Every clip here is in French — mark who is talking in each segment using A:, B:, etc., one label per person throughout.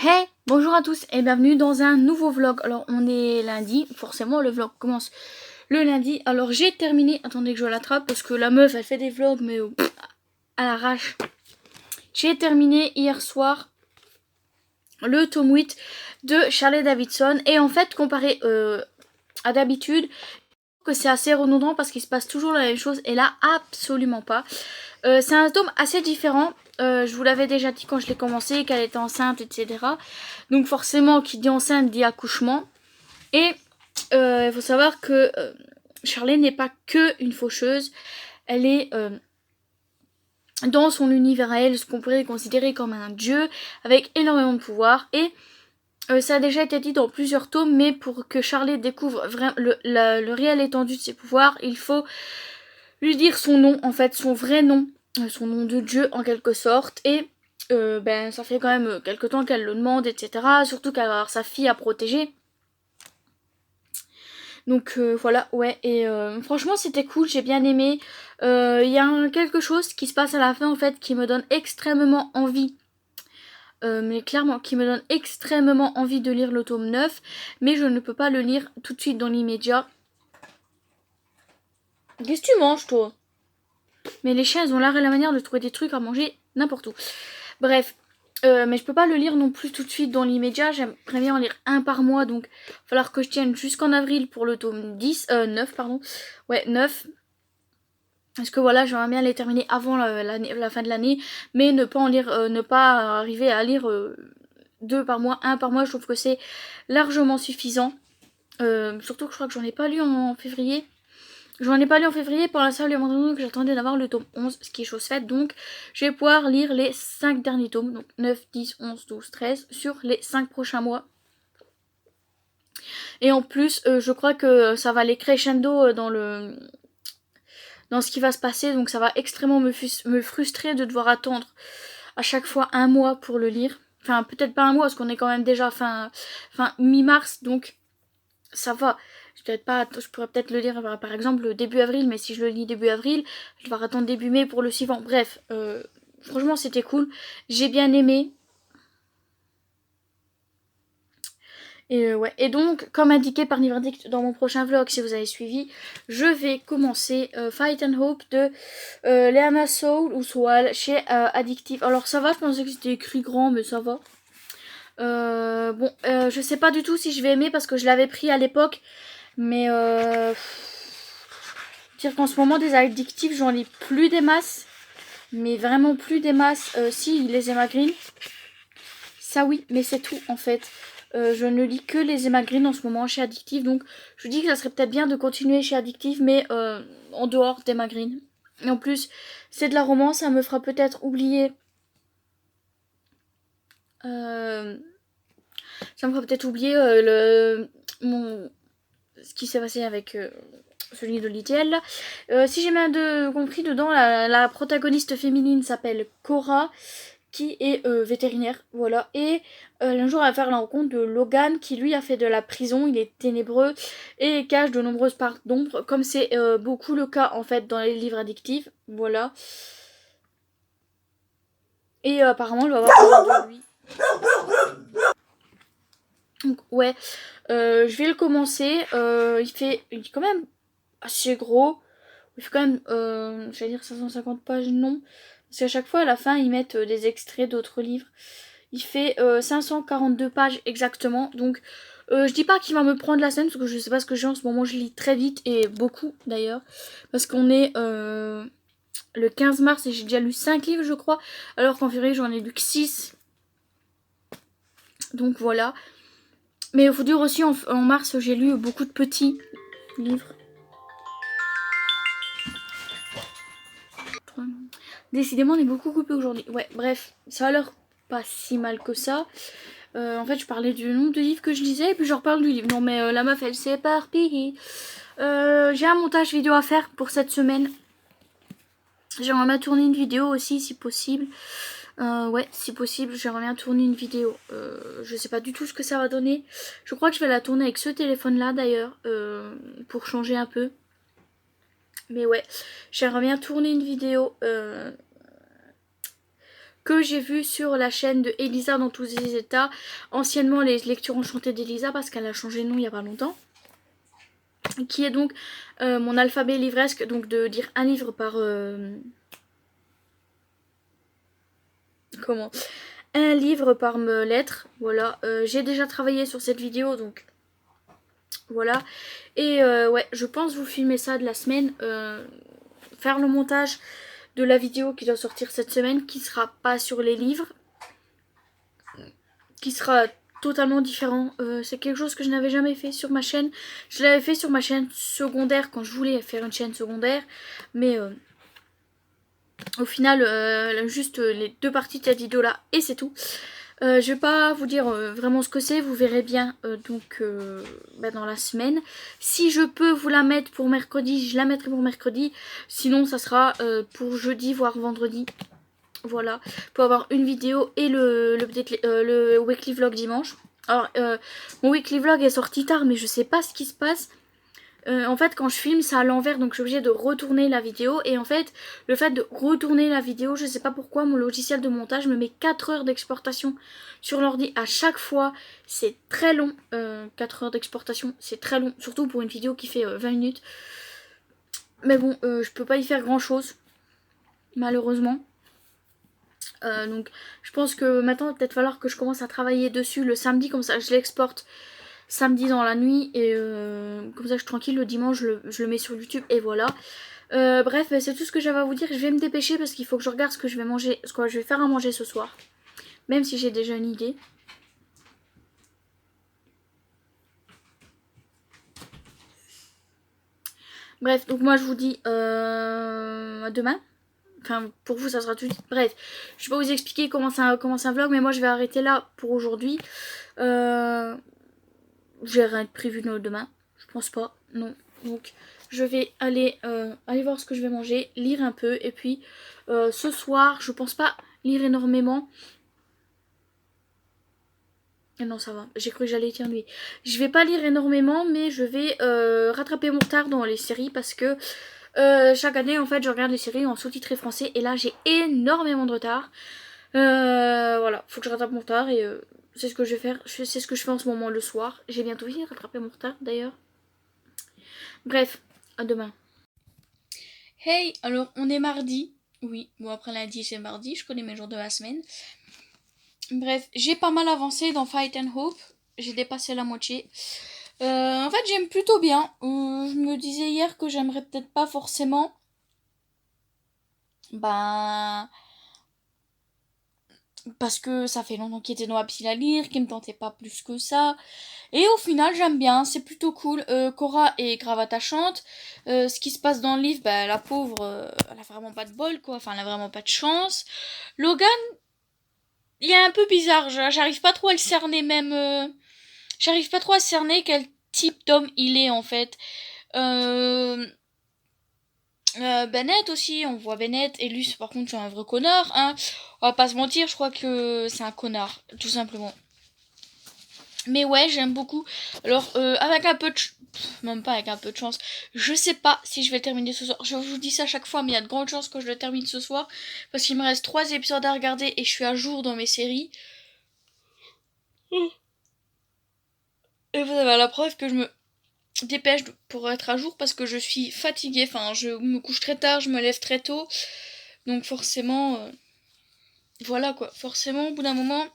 A: Hey, bonjour à tous et bienvenue dans un nouveau vlog. Alors on est lundi, forcément le vlog commence le lundi. Alors j'ai terminé, attendez que je l'attrape parce que la meuf elle fait des vlogs mais à l'arrache. J'ai terminé hier soir le tome 8 de Harley Davidson et en fait comparé à d'habitude que c'est assez redondant parce qu'il se passe toujours la même chose et là absolument pas. C'est un tome assez différent. Je vous l'avais déjà dit quand je l'ai commencé, qu'elle était enceinte, etc. Donc forcément, qui dit enceinte dit accouchement. Et il faut savoir que Charley n'est pas que une faucheuse. Elle est dans son univers à elle, ce qu'on pourrait considérer comme un dieu, avec énormément de pouvoir. Et ça a déjà été dit dans plusieurs tomes, mais pour que Charley découvre vraiment le réel étendue de ses pouvoirs, il faut lui dire son nom, en fait, son vrai nom. Son nom de Dieu en quelque sorte, et ça fait quand même quelque temps qu'elle le demande, etc. Surtout qu'elle va avoir sa fille à protéger. Donc voilà, ouais, et franchement c'était cool, j'ai bien aimé. Il y a quelque chose qui se passe à la fin en fait qui me donne extrêmement envie. Mais clairement, qui me donne extrêmement envie de lire le tome 9, mais je ne peux pas le lire tout de suite dans l'immédiat. Qu'est-ce que tu manges toi? Mais les chiens, ils ont l'art et la manière de trouver des trucs à manger n'importe où. Bref, mais je peux pas le lire non plus tout de suite dans l'immédiat. J'aimerais bien en lire un par mois, donc il va falloir que je tienne jusqu'en avril pour le tome 9, pardon. Ouais, 9. Parce que voilà, j'aimerais bien les terminer avant la fin de l'année, mais ne pas en lire, ne pas arriver à lire 2 par mois, 1 par mois. Je trouve que c'est largement suffisant. Surtout que je crois que j'en ai pas lu en février. J'en ai pas lu en février pour la simple et bonne raison que j'attendais d'avoir le tome 11, ce qui est chose faite. Donc je vais pouvoir lire les 5 derniers tomes, donc 9, 10, 11, 12, 13, sur les 5 prochains mois. Et en plus, je crois que ça va aller crescendo dans ce qui va se passer, donc ça va extrêmement me frustrer de devoir attendre à chaque fois un mois pour le lire. Enfin, peut-être pas un mois, parce qu'on est quand même déjà fin mi-mars, donc ça va. Je pourrais peut-être le lire par exemple début avril, mais si je le lis début avril, je vais attendre début mai pour le suivant. Bref, franchement c'était cool. J'ai bien aimé. Et ouais. Et donc, comme indiqué par Niverdict dans mon prochain vlog, si vous avez suivi, je vais commencer Fight and Hope de Leana Soul ou Soal chez Addictive. Alors ça va, je pensais que c'était écrit grand, mais ça va. Je sais pas du tout si je vais aimer parce que je l'avais pris à l'époque. Mais dire qu'en ce moment des addictifs j'en lis plus des masses. Mais vraiment plus des masses. Si, les Emma Green. Ça oui, mais c'est tout en fait. Je ne lis que les Emma Green en ce moment chez Addictive. Donc je vous dis que ça serait peut-être bien de continuer chez Addictive. Mais en dehors d'Emma Green. Et en plus c'est de la romance. Ça me fera peut-être oublier... ça me fera peut-être oublier ce qui s'est passé avec celui de l'ITL. Si j'ai bien compris, dedans, la protagoniste féminine s'appelle Cora, qui est vétérinaire, voilà. Et un jour, elle va faire la rencontre de Logan, qui lui a fait de la prison, il est ténébreux et cache de nombreuses parts d'ombre, comme c'est beaucoup le cas en fait dans les livres addictifs, voilà. Et apparemment, elle va avoir besoin de lui. Donc, ouais, je vais le commencer. Il est quand même assez gros. Il fait quand même, j'allais dire 550 pages, non. Parce qu'à chaque fois, à la fin, ils mettent des extraits d'autres livres. Il fait 542 pages exactement. Donc, je dis pas qu'il va me prendre la scène, parce que je sais pas ce que j'ai en ce moment. Je lis très vite, et beaucoup d'ailleurs. Parce qu'on est le 15 mars et j'ai déjà lu 5 livres, je crois. Alors qu'en février, j'en ai lu que 6. Donc voilà. Mais il faut dire aussi, en mars, j'ai lu beaucoup de petits livres. Décidément, on est beaucoup coupé aujourd'hui. Ouais, bref, ça a l'air pas si mal que ça. En fait, je parlais du nombre de livres que je lisais et puis je reparle du livre. Non, mais la meuf, elle s'éparpille. J'ai un montage vidéo à faire pour cette semaine. J'aimerais bien tourner une vidéo aussi, si possible. Ouais, si possible, j'aimerais bien tourner une vidéo. Je sais pas du tout ce que ça va donner. Je crois que je vais la tourner avec ce téléphone-là, d'ailleurs, pour changer un peu. Mais ouais, j'aimerais bien tourner une vidéo que j'ai vu sur la chaîne de Elisa dans tous ses états, anciennement les lectures enchantées d'Elisa parce qu'elle a changé de nom il y a pas longtemps, qui est donc mon alphabet livresque, donc de dire un livre par un livre par lettre. Voilà, j'ai déjà travaillé sur cette vidéo, donc voilà. Et ouais, je pense vous filmer ça de la semaine, faire le montage de la vidéo qui doit sortir cette semaine, qui sera pas sur les livres, qui sera totalement différent. C'est quelque chose que je n'avais jamais fait sur ma chaîne. Je l'avais fait sur ma chaîne secondaire quand je voulais faire une chaîne secondaire, mais au final juste les deux parties de cette vidéo là et c'est tout. Je vais pas vous dire vraiment ce que c'est, vous verrez bien dans la semaine. Si je peux vous la mettre pour mercredi, je la mettrai pour mercredi. Sinon ça sera pour jeudi voire vendredi. Voilà, pour avoir une vidéo et le weekly vlog dimanche. Alors mon weekly vlog est sorti tard mais je sais pas ce qui se passe. En fait quand je filme c'est à l'envers, donc je suis obligée de retourner la vidéo. Et en fait le fait de retourner la vidéo, je sais pas pourquoi mon logiciel de montage me met 4 heures d'exportation sur l'ordi à chaque fois. C'est très long, 4 heures d'exportation c'est très long, surtout pour une vidéo qui fait 20 minutes. Mais bon je peux pas y faire grand chose malheureusement. Donc je pense que maintenant il va peut-être falloir que je commence à travailler dessus le samedi, comme ça je l'exporte samedi dans la nuit et comme ça je suis tranquille. Le dimanche je le mets sur YouTube et voilà. Bref, c'est tout ce que j'avais à vous dire. Je vais me dépêcher parce qu'il faut que je regarde ce que je vais manger, ce que je vais faire à manger ce soir, même si j'ai déjà une idée. Bref, donc moi je vous dis à demain. Enfin, pour vous, ça sera tout de suite. Bref, je vais pas vous expliquer comment c'est un vlog, mais moi je vais arrêter là pour aujourd'hui. J'ai rien de prévu demain, je pense pas, non. Donc je vais aller voir ce que je vais manger, lire un peu, et puis ce soir, je pense pas lire énormément. Et non, ça va, j'ai cru que j'allais éternuer. Je vais pas lire énormément, mais je vais rattraper mon retard dans les séries parce que chaque année, en fait, je regarde les séries en sous-titré français et là, j'ai énormément de retard. Voilà, faut que je rattrape mon retard et c'est ce que je vais faire. C'est ce que je fais en ce moment le soir. J'ai bientôt fini de rattraper mon retard d'ailleurs. Bref, à demain. Hey, alors on est mardi. Oui, bon après lundi c'est mardi, je connais mes jours de la semaine. Bref, j'ai pas mal avancé dans Fight and Hope. J'ai dépassé la moitié. En fait, j'aime plutôt bien. Je me disais hier que j'aimerais peut-être pas forcément. Ben. Parce que ça fait longtemps qu'il était dans la pile à lire, qu'il me tentait pas plus que ça. Et au final, j'aime bien, c'est plutôt cool. Cora est grave attachante. Ce qui se passe dans le livre, bah, la pauvre, elle a vraiment pas de bol, quoi. Enfin, elle a vraiment pas de chance. Logan, il est un peu bizarre. J'arrive pas trop à le cerner, même. J'arrive pas trop à cerner quel type d'homme il est, en fait. Bennett aussi, on voit Bennett. Et lui, par contre, c'est un vrai connard, hein. On va pas se mentir, je crois que c'est un connard, tout simplement. Mais ouais, j'aime beaucoup. Alors, avec un peu de... même pas avec un peu de chance. Je sais pas si je vais le terminer ce soir. Je vous dis ça à chaque fois, mais il y a de grandes chances que je le termine ce soir. Parce qu'il me reste 3 épisodes à regarder et je suis à jour dans mes séries. Et vous avez la preuve que je me dépêche pour être à jour parce que je suis fatiguée. Enfin, je me couche très tard, je me lève très tôt. Donc forcément... voilà quoi. Forcément, au bout d'un moment...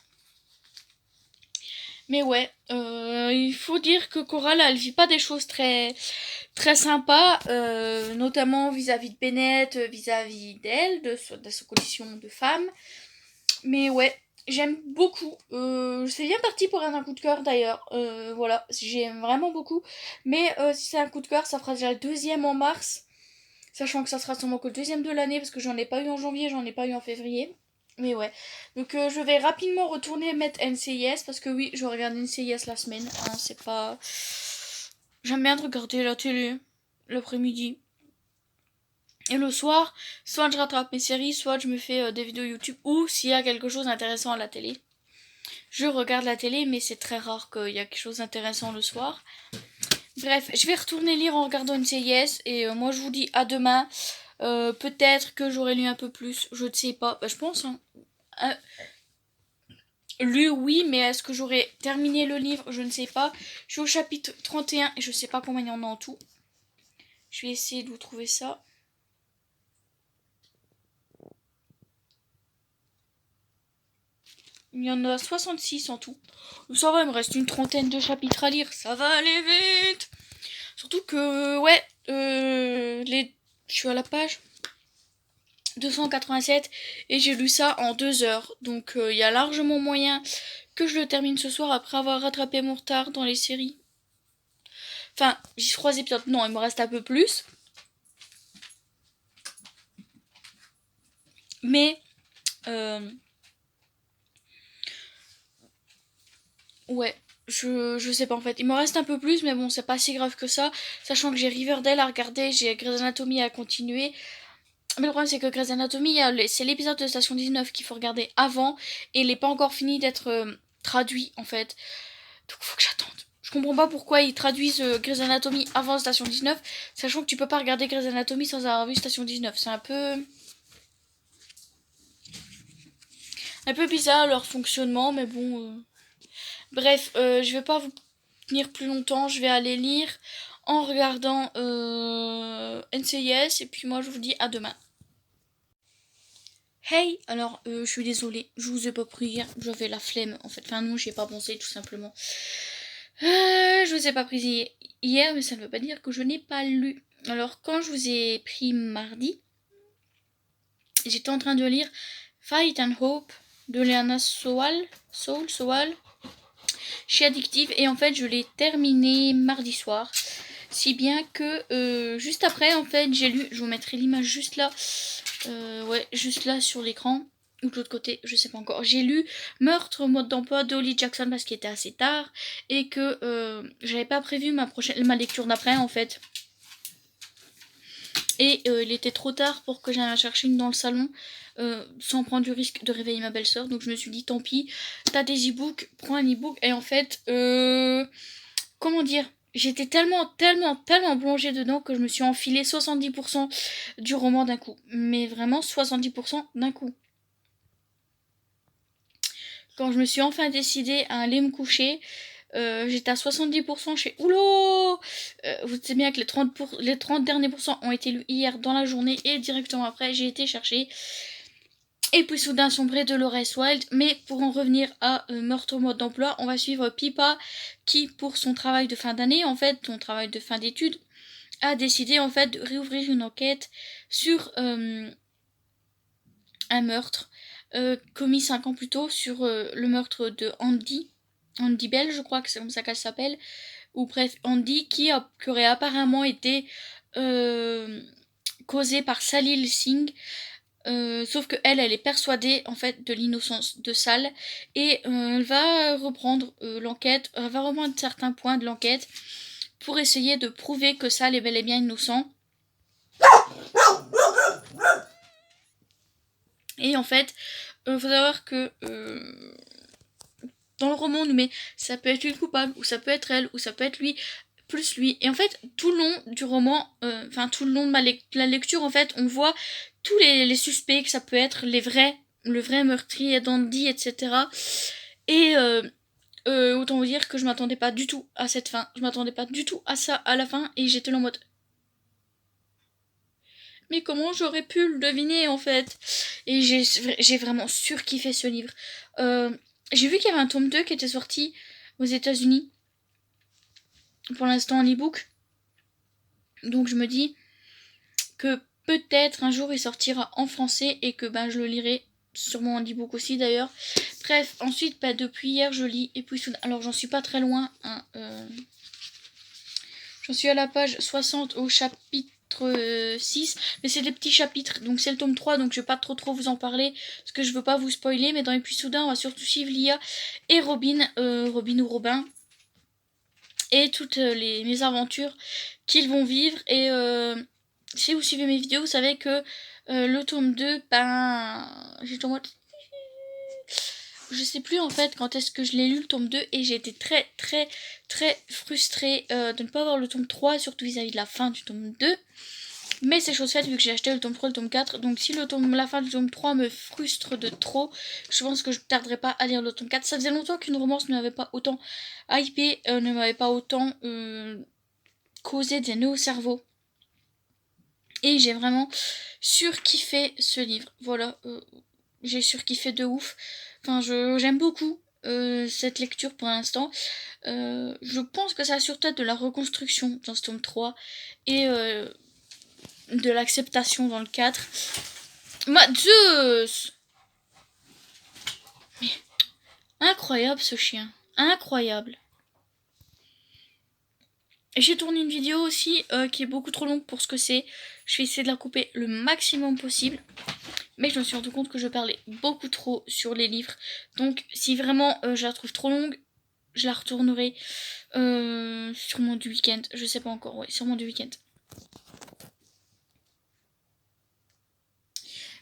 A: Mais ouais, il faut dire que Cora, là, elle vit pas des choses très très sympas, notamment vis-à-vis de Bennett, vis-à-vis d'elle, de sa condition de femme. Mais ouais, j'aime beaucoup. C'est bien parti pour un coup de cœur d'ailleurs. Voilà, j'aime vraiment beaucoup. Mais si c'est un coup de cœur, ça fera déjà le deuxième en mars. Sachant que ça sera sûrement que le deuxième de l'année, parce que j'en ai pas eu en janvier, j'en ai pas eu en février. Mais ouais. Donc je vais rapidement retourner mettre NCIS parce que oui, je regarde NCIS la semaine. Hein, c'est pas... J'aime bien de regarder la télé l'après-midi. Et le soir, soit je rattrape mes séries, soit je me fais des vidéos YouTube. Ou s'il y a quelque chose d'intéressant à la télé. Je regarde la télé, mais c'est très rare qu'il y a quelque chose d'intéressant le soir. Bref, je vais retourner lire en regardant NCIS. Et moi je vous dis à demain. Peut-être que j'aurai lu un peu plus, je ne sais pas, je pense, hein. lu, oui, mais est-ce que j'aurais terminé le livre? Je ne sais pas. Je suis au chapitre 31 et je sais pas combien il y en a en tout. Je vais essayer de vous trouver ça. Il y en a 66 en tout. Ça va, il me reste une trentaine de chapitres à lire. Ça va aller vite. Surtout que, ouais, je suis à la page 287 et j'ai lu ça en 2 heures. Donc il y a largement moyen que je le termine ce soir après avoir rattrapé mon retard dans les séries. Enfin, j'ai 3 épisodes. Non, il me reste un peu plus. Mais, ouais, je sais pas en fait. Il me reste un peu plus, mais bon, c'est pas si grave que ça. Sachant que j'ai Riverdale à regarder, j'ai Grey's Anatomy à continuer. Mais le problème, c'est que Grey's Anatomy, c'est l'épisode de Station 19 qu'il faut regarder avant. Et il n'est pas encore fini d'être traduit, en fait. Donc, faut que j'attende. Je comprends pas pourquoi ils traduisent Grey's Anatomy avant Station 19, sachant que tu peux pas regarder Grey's Anatomy sans avoir vu Station 19. C'est un peu bizarre leur fonctionnement, mais bon. Bref, je vais pas vous tenir plus longtemps. Je vais aller lire en regardant NCIS. Et puis moi, je vous dis à demain. Hey, alors je suis désolée, je vous ai pas pris hier, j'avais la flemme en fait. Enfin non, j'y ai pas pensé tout simplement. Je vous ai pas pris hier, mais ça ne veut pas dire que je n'ai pas lu. Alors quand je vous ai pris mardi, j'étais en train de lire Fight and Hope de Liana Sowell chez Addictive, et en fait je l'ai terminé mardi soir. Si bien que juste après en fait j'ai lu, je vous mettrai l'image juste là. Ouais, juste là sur l'écran, ou de l'autre côté, je sais pas encore. J'ai lu Meurtre au mode d'emploi de Holly Jackson parce qu'il était assez tard et que j'avais pas prévu ma lecture d'après en fait. Et il était trop tard pour que j'aille chercher une dans le salon sans prendre du risque de réveiller ma belle-sœur. Donc je me suis dit tant pis, t'as des e-books, prends un e-book. Et en fait, comment dire, j'étais tellement plongée dedans que je me suis enfilé 70% du roman d'un coup. Mais vraiment 70% d'un coup. Quand je me suis enfin décidée à aller me coucher, j'étais à 70%, je fais oulô. Vous savez bien que les 30 derniers pourcents ont été lus hier dans la journée et directement après j'ai été chercher. Et puis soudain sombré de Dolores Wilde. Mais pour en revenir à Meurtre au mode d'emploi, on va suivre Pippa qui, pour son travail de fin d'année, en fait, son travail de fin d'études, a décidé en fait de réouvrir une enquête sur un meurtre commis 5 ans plus tôt, sur le meurtre de Andy Bell, je crois que c'est comme ça qu'elle s'appelle, ou bref, Andy qui aurait apparemment été causé par Salil Singh. Sauf que elle est persuadée en fait de l'innocence de Sal, et elle va reprendre l'enquête, elle va reprendre certains points de l'enquête pour essayer de prouver que Sal est bel et bien innocent. Et en fait, faut savoir que dans le roman on nous met ça peut être lui le coupable, ou ça peut être elle, ou ça peut être lui, plus lui. Et en fait, tout le long du roman, tout le long de la lecture, en fait, on voit tous les suspects, que ça peut être le vrai meurtrier d'Andy, etc. Et autant vous dire que je m'attendais pas du tout à cette fin. Je m'attendais pas du tout à ça à la fin, et j'étais là en mode... Mais comment j'aurais pu le deviner, en fait? Et j'ai vraiment surkiffé ce livre. J'ai vu qu'il y avait un tome 2 qui était sorti aux États-Unis. Pour l'instant en e-book. Donc je me dis que peut-être un jour il sortira en français et que je le lirai sûrement en e-book aussi d'ailleurs. Bref, ensuite depuis hier je lis, et puis alors j'en suis pas très loin, hein, j'en suis à la page 60 au chapitre 6, mais c'est des petits chapitres, donc c'est le tome 3, donc je vais pas trop vous en parler parce que je veux pas vous spoiler. Mais dans les Puits Soudains on va surtout suivre Lia et Robin ou Robin, et toutes les mésaventures qu'ils vont vivre. Et si vous suivez mes vidéos, vous savez que le tome 2, j'étais en mode... Je sais plus en fait quand est-ce que je l'ai lu le tome 2, et j'ai été très frustrée de ne pas avoir le tome 3, surtout vis-à-vis de la fin du tome 2. Mais c'est chose faite vu que j'ai acheté le tome 3 et le tome 4. Donc si la fin du tome 3 me frustre de trop, je pense que je ne tarderai pas à lire le tome 4. Ça faisait longtemps qu'une romance ne m'avait pas autant hypé, ne m'avait pas autant causé des nœuds au cerveau. Et j'ai vraiment surkiffé ce livre. Voilà, j'ai surkiffé de ouf. Enfin, j'aime beaucoup cette lecture pour l'instant. Je pense que ça a surtout de la reconstruction dans ce tome 3 et de l'acceptation dans le 4. Zeus! Mais incroyable ce chien. Incroyable. J'ai tourné une vidéo aussi qui est beaucoup trop longue pour ce que c'est. Je vais essayer de la couper le maximum possible. Mais je me suis rendu compte que je parlais beaucoup trop sur les livres. Donc si vraiment je la trouve trop longue, je la retournerai sûrement du week-end. Je sais pas encore, ouais, sûrement du week-end.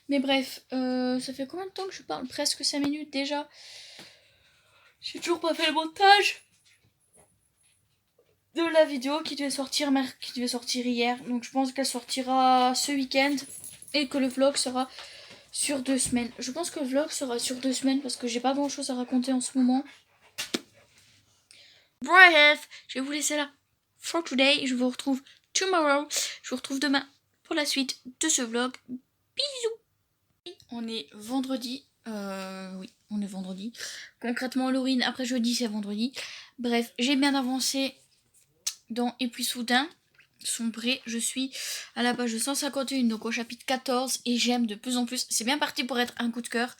A: Mais bref, ça fait combien de temps que je parle? Presque 5 minutes déjà. J'ai toujours pas fait le montage de la vidéo qui devait sortir hier. Donc je pense qu'elle sortira ce week-end et que le vlog sera sur 2 semaines. Je pense que le vlog sera sur 2 semaines parce que j'ai pas grand chose à raconter en ce moment. Bref, je vais vous laisser là for today. Je vous retrouve tomorrow. Je vous retrouve demain pour la suite de ce vlog. Bisous. On est vendredi. Oui, on est vendredi. Concrètement, Halloween après jeudi, c'est vendredi. Bref, j'ai bien avancé dans Et puis soudain, sombré. Je suis à la page 151, donc au chapitre 14. Et j'aime de plus en plus. C'est bien parti pour être un coup de cœur.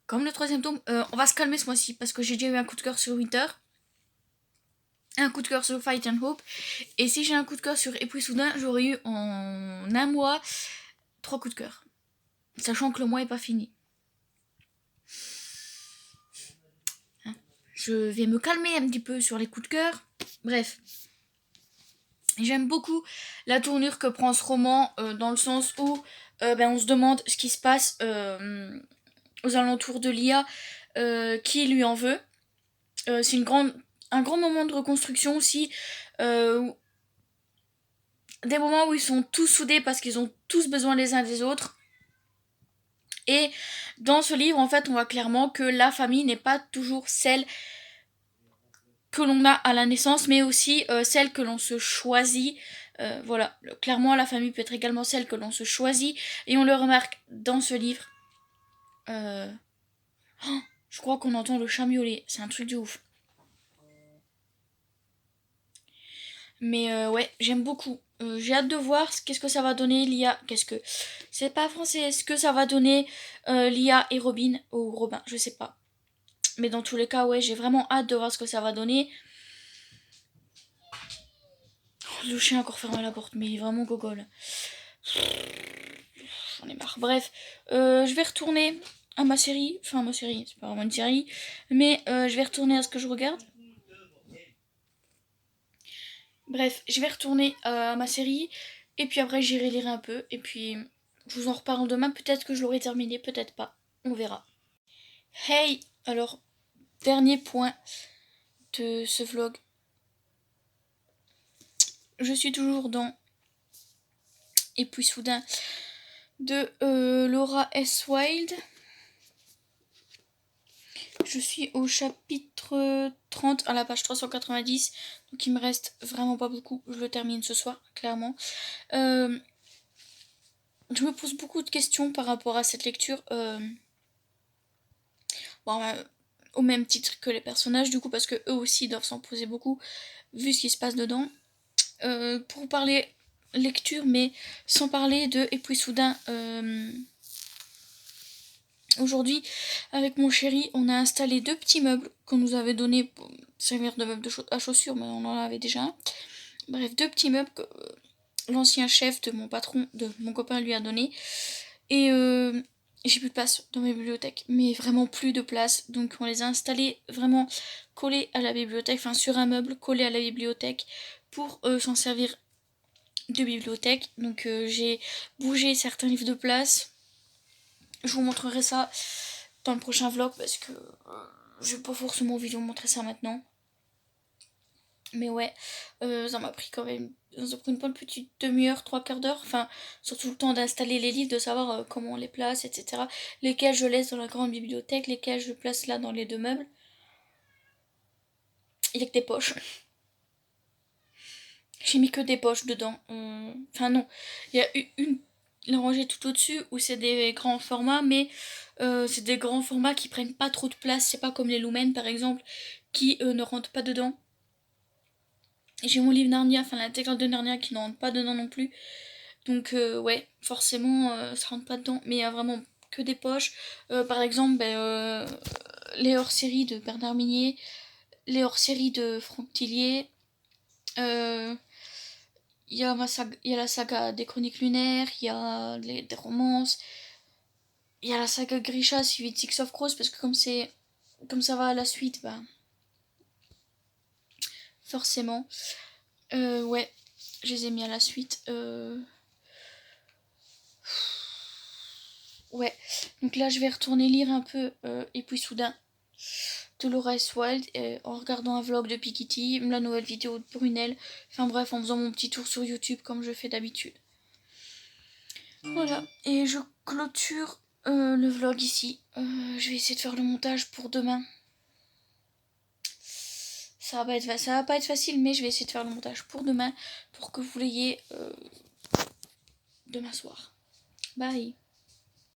A: Comme le 3e tome. On va se calmer ce mois-ci parce que j'ai déjà eu un coup de cœur sur Winter. Un coup de cœur sur Fight and Hope. Et si j'ai un coup de cœur sur Et puis soudain, j'aurais eu en un mois 3 coups de cœur. Sachant que le mois est pas fini. Je vais me calmer un petit peu sur les coups de cœur. Bref. J'aime beaucoup la tournure que prend ce roman dans le sens où on se demande ce qui se passe aux alentours de Lia, qui lui en veut. C'est un grand moment de reconstruction aussi. Des moments où ils sont tous soudés parce qu'ils ont tous besoin les uns des autres. Et dans ce livre, en fait, on voit clairement que la famille n'est pas toujours celle que l'on a à la naissance, mais aussi celle que l'on se choisit. Voilà, clairement, la famille peut être également celle que l'on se choisit. Et on le remarque dans ce livre. Oh, je crois qu'on entend le chat miauler. C'est un truc de ouf. Mais ouais, j'aime beaucoup. J'ai hâte de voir qu'est-ce que ça va donner Lia. C'est pas français. Est-ce que ça va donner Lia et Robin ou Robin? Je sais pas. Mais dans tous les cas, ouais, j'ai vraiment hâte de voir ce que ça va donner. Oh, le chien a encore fermé la porte, mais il est vraiment gogol. J'en ai marre. Bref, je vais retourner à ma série. Enfin, ma série, c'est pas vraiment une série. Mais je vais retourner à ce que je regarde. Bref, je vais retourner à ma série. Et puis après, j'irai lire un peu. Et puis, je vous en reparle demain. Peut-être que je l'aurai terminé, peut-être pas. On verra. Hey! Alors, dernier point de ce vlog. Je suis toujours dans Et puis soudain de Laura S. Wilde. Je suis au chapitre 30 à la page 390. Donc il me reste vraiment pas beaucoup. Je le termine ce soir, clairement. Je me pose beaucoup de questions par rapport à cette lecture. Au même titre que les personnages, du coup, parce que eux aussi doivent s'en poser beaucoup, vu ce qui se passe dedans. Pour parler lecture, mais sans parler de Et puis soudain, aujourd'hui, avec mon chéri, on a installé 2 petits meubles qu'on nous avait donnés pour servir de meubles à chaussures, mais on en avait déjà un. Bref, 2 petits meubles que l'ancien chef de mon patron, de mon copain, lui a donné. Et j'ai plus de place dans ma bibliothèque, mais vraiment plus de place. Donc on les a installés vraiment collés à la bibliothèque, enfin sur un meuble collé à la bibliothèque pour s'en servir de bibliothèque. Donc j'ai bougé certains livres de place. Je vous montrerai ça dans le prochain vlog parce que je n'ai pas forcément envie de vous montrer ça maintenant. Mais ouais, ça m'a pris quand même, ça a pris une bonne petite demi-heure, trois quarts d'heure, enfin, surtout le temps d'installer les livres, de savoir comment on les place, etc. Lesquels je laisse dans la grande bibliothèque, lesquels je place là dans les deux meubles. Il y a que des poches. J'ai mis que des poches dedans. Enfin non, il y a une rangée tout au-dessus où c'est des grands formats, mais c'est des grands formats qui prennent pas trop de place. C'est pas comme les Lumens par exemple, qui ne rentrent pas dedans. J'ai mon livre Narnia, enfin l'intégrale de Narnia qui ne rentre pas dedans non plus. Donc ouais, forcément ça rentre pas dedans. Mais il y a vraiment que des poches. Par exemple, les hors-séries de Bernard Minier, les hors-séries de Franck Tillier. Euh, il y a la saga des Chroniques lunaires, il y a des romances, il y a la saga Grisha suivie de Six of Crows parce que comme ça va à la suite, bah forcément. Ouais, je les ai mis à la suite. Ouais, donc là je vais retourner lire un peu et puis soudain de Laura S. Wilde en regardant un vlog de Pikitty, la nouvelle vidéo de Brunel, enfin bref en faisant mon petit tour sur YouTube comme je fais d'habitude. Voilà, et je clôture le vlog ici. Je vais essayer de faire le montage pour demain. Ça va pas être facile, mais je vais essayer de faire le montage pour demain pour que vous l'ayez demain soir. Bye.